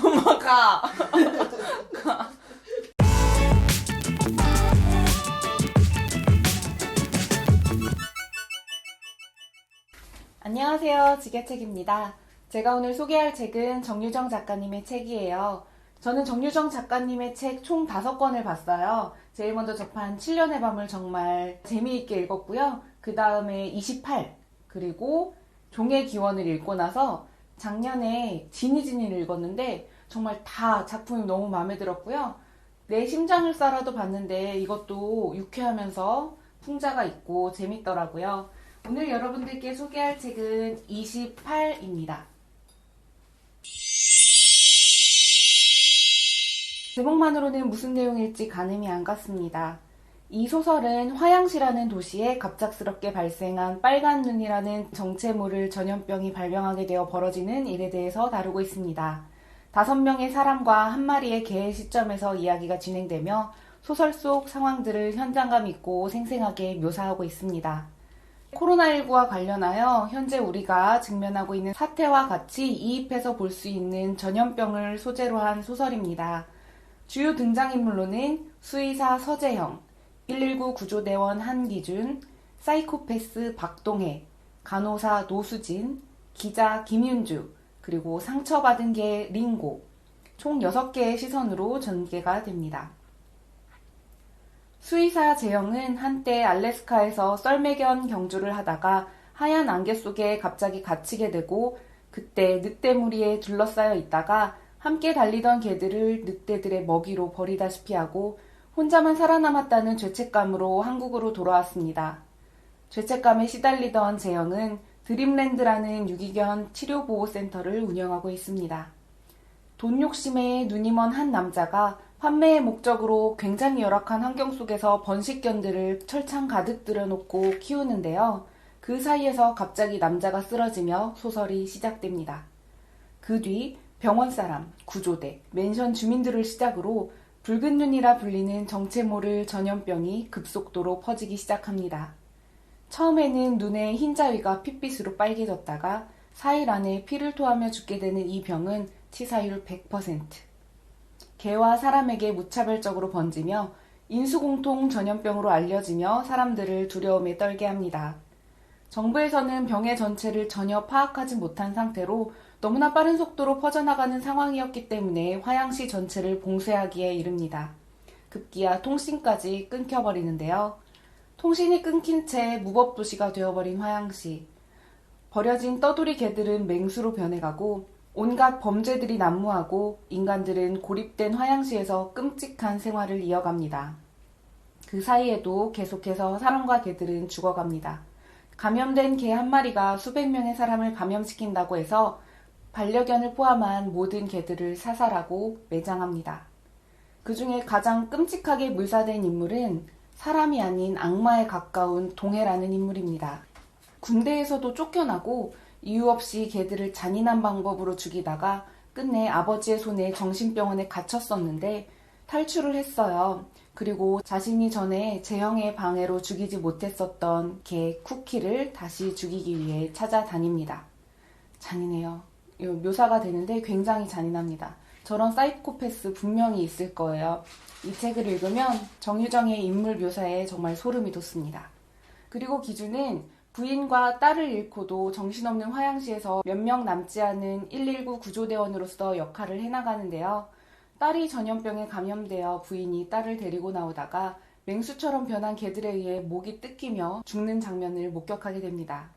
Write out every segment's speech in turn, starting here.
엄마 가. 가. 안녕하세요. 지게책입니다. 제가 오늘 소개할 책은 정유정 작가님의 책이에요. 저는 정유정 작가님의 책 총 5권을 봤어요. 제일 먼저 접한 7년의 밤을 정말 재미있게 읽었고요. 그 다음에 28, 그리고 종의 기원을 읽고 나서 작년에 지니지니를 읽었는데 정말 다 작품이 너무 마음에 들었고요. 내 심장을 쌀아도 봤는데 이것도 유쾌하면서 풍자가 있고 재밌더라고요. 오늘 여러분들께 소개할 책은 28입니다. 제목만으로는 무슨 내용일지 가늠이 안 갔습니다. 이 소설은 화양시라는 도시에 갑작스럽게 발생한 빨간 눈이라는 정체모를 전염병이 발병하게 되어 벌어지는 일에 대해서 다루고 있습니다. 5명의 사람과 한 마리의 개의 시점에서 이야기가 진행되며 소설 속 상황들을 현장감 있고 생생하게 묘사하고 있습니다. 코로나19와 관련하여 현재 우리가 직면하고 있는 사태와 같이 이입해서 볼 수 있는 전염병을 소재로 한 소설입니다. 주요 등장인물로는 수의사 서재형, 119 구조대원 한기준, 사이코패스 박동혜, 간호사 노수진, 기자 김윤주, 그리고 상처받은 개 링고, 총 6개의 시선으로 전개가 됩니다. 수의사 재영은 한때 알래스카에서 썰매견 경주를 하다가 하얀 안개 속에 갑자기 갇히게 되고 그때 늑대 무리에 둘러싸여 있다가 함께 달리던 개들을 늑대들의 먹이로 버리다시피 하고 혼자만 살아남았다는 죄책감으로 한국으로 돌아왔습니다. 죄책감에 시달리던 재영은 드림랜드라는 유기견 치료보호센터를 운영하고 있습니다. 돈 욕심에 눈이 먼 한 남자가 판매의 목적으로 굉장히 열악한 환경 속에서 번식견들을 철창 가득 들여놓고 키우는데요. 그 사이에서 갑자기 남자가 쓰러지며 소설이 시작됩니다. 그 뒤 병원 사람, 구조대, 맨션 주민들을 시작으로 붉은 눈이라 불리는 정체모를 전염병이 급속도로 퍼지기 시작합니다. 처음에는 눈의 흰자위가 핏빛으로 빨개졌다가 4일 안에 피를 토하며 죽게 되는 이 병은 치사율 100%. 개와 사람에게 무차별적으로 번지며 인수공통 전염병으로 알려지며 사람들을 두려움에 떨게 합니다. 정부에서는 병의 전체를 전혀 파악하지 못한 상태로 너무나 빠른 속도로 퍼져나가는 상황이었기 때문에 화양시 전체를 봉쇄하기에 이릅니다. 급기야 통신까지 끊겨버리는데요. 통신이 끊긴 채 무법도시가 되어버린 화양시. 버려진 떠돌이 개들은 맹수로 변해가고 온갖 범죄들이 난무하고 인간들은 고립된 화양시에서 끔찍한 생활을 이어갑니다. 그 사이에도 계속해서 사람과 개들은 죽어갑니다. 감염된 개 한 마리가 수백 명의 사람을 감염시킨다고 해서 반려견을 포함한 모든 개들을 사살하고 매장합니다. 그 중에 가장 끔찍하게 묘사된 인물은 사람이 아닌 악마에 가까운 동해라는 인물입니다. 군대에서도 쫓겨나고 이유 없이 개들을 잔인한 방법으로 죽이다가 끝내 아버지의 손에 정신병원에 갇혔었는데 탈출을 했어요. 그리고 자신이 전에 재형의 방해로 죽이지 못했었던 개 쿠키를 다시 죽이기 위해 찾아다닙니다. 잔인해요. 묘사가 되는데 굉장히 잔인합니다. 저런 사이코패스 분명히 있을 거예요. 이 책을 읽으면 정유정의 인물 묘사에 정말 소름이 돋습니다. 그리고 기준은 부인과 딸을 잃고도 정신없는 화양시에서 몇 명 남지 않은 119 구조대원으로서 역할을 해나가는데요. 딸이 전염병에 감염되어 부인이 딸을 데리고 나오다가 맹수처럼 변한 개들에 의해 목이 뜯기며 죽는 장면을 목격하게 됩니다.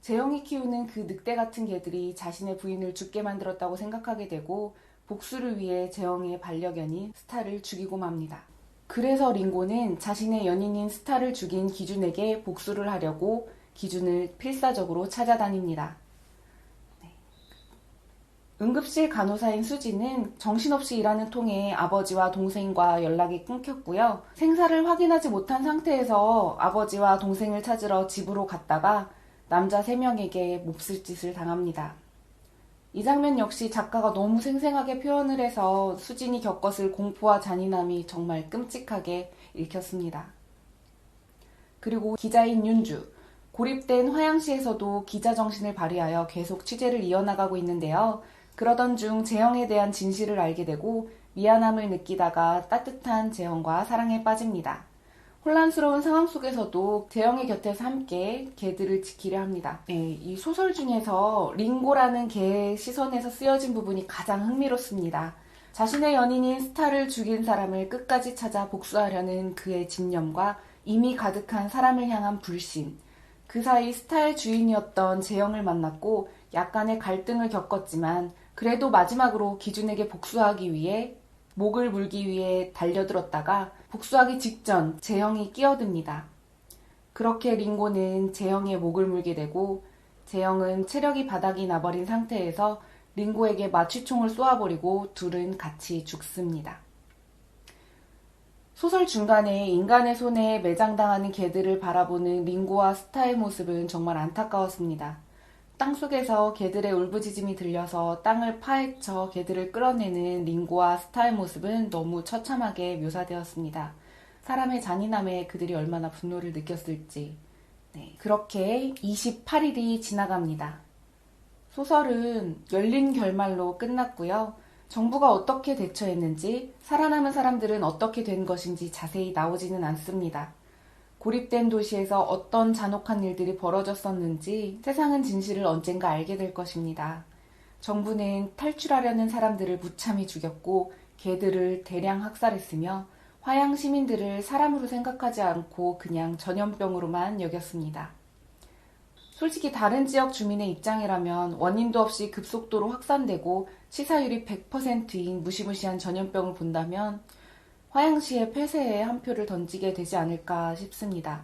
재영이 키우는 그 늑대 같은 개들이 자신의 부인을 죽게 만들었다고 생각하게 되고 복수를 위해 재영의 반려견인 스타를 죽이고 맙니다. 그래서 링고는 자신의 연인인 스타를 죽인 기준에게 복수를 하려고 기준을 필사적으로 찾아다닙니다. 응급실 간호사인 수지는 정신없이 일하는 통에 아버지와 동생과 연락이 끊겼고요. 생사를 확인하지 못한 상태에서 아버지와 동생을 찾으러 집으로 갔다가 남자 3명에게 몹쓸 짓을 당합니다. 이 장면 역시 작가가 너무 생생하게 표현을 해서 수진이 겪었을 공포와 잔인함이 정말 끔찍하게 읽혔습니다. 그리고 기자인 윤주, 고립된 화양시에서도 기자 정신을 발휘하여 계속 취재를 이어나가고 있는데요. 그러던 중 재영에 대한 진실을 알게 되고 미안함을 느끼다가 따뜻한 재영과 사랑에 빠집니다. 혼란스러운 상황 속에서도 재영의 곁에서 함께 개들을 지키려 합니다. 이 소설 중에서 링고라는 개의 시선에서 쓰여진 부분이 가장 흥미롭습니다. 자신의 연인인 스타를 죽인 사람을 끝까지 찾아 복수하려는 그의 집념과 이미 가득한 사람을 향한 불신. 그 사이 스타의 주인이었던 재영을 만났고 약간의 갈등을 겪었지만 그래도 마지막으로 기준에게 복수하기 위해 목을 물기 위해 달려들었다가 복수하기 직전 재영이 끼어듭니다. 그렇게 링고는 재영의 목을 물게 되고 재영은 체력이 바닥이 나버린 상태에서 링고에게 마취총을 쏘아버리고 둘은 같이 죽습니다. 소설 중간에 인간의 손에 매장당하는 개들을 바라보는 링고와 스타의 모습은 정말 안타까웠습니다. 땅속에서 개들의 울부짖음이 들려서 땅을 파헤쳐 개들을 끌어내는 링고와 스타의 모습은 너무 처참하게 묘사되었습니다. 사람의 잔인함에 그들이 얼마나 분노를 느꼈을지. 그렇게 28일이 지나갑니다. 소설은 열린 결말로 끝났고요. 정부가 어떻게 대처했는지, 살아남은 사람들은 어떻게 된 것인지 자세히 나오지는 않습니다. 고립된 도시에서 어떤 잔혹한 일들이 벌어졌었는지 세상은 진실을 언젠가 알게 될 것입니다. 정부는 탈출하려는 사람들을 무참히 죽였고 개들을 대량 학살했으며 화양 시민들을 사람으로 생각하지 않고 그냥 전염병으로만 여겼습니다. 솔직히 다른 지역 주민의 입장이라면 원인도 없이 급속도로 확산되고 치사율이 100%인 무시무시한 전염병을 본다면 화양시의 폐쇄에 한 표를 던지게 되지 않을까 싶습니다.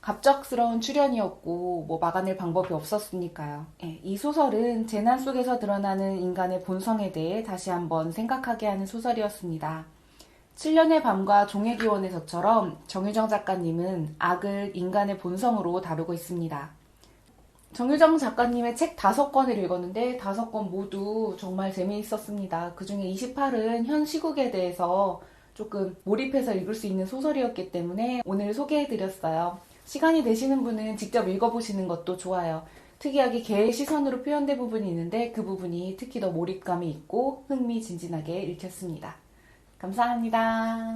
갑작스러운 출연이었고 막아낼 방법이 없었으니까요. 이 소설은 재난 속에서 드러나는 인간의 본성에 대해 다시 한번 생각하게 하는 소설이었습니다. 7년의 밤과 종의 기원에서처럼 정유정 작가님은 악을 인간의 본성으로 다루고 있습니다. 정유정 작가님의 책 5권을 읽었는데 5권 모두 정말 재미있었습니다. 그중에 28은 현 시국에 대해서 조금 몰입해서 읽을 수 있는 소설이었기 때문에 오늘 소개해드렸어요. 시간이 되시는 분은 직접 읽어보시는 것도 좋아요. 특이하게 개의 시선으로 표현된 부분이 있는데 그 부분이 특히 더 몰입감이 있고 흥미진진하게 읽혔습니다. 감사합니다.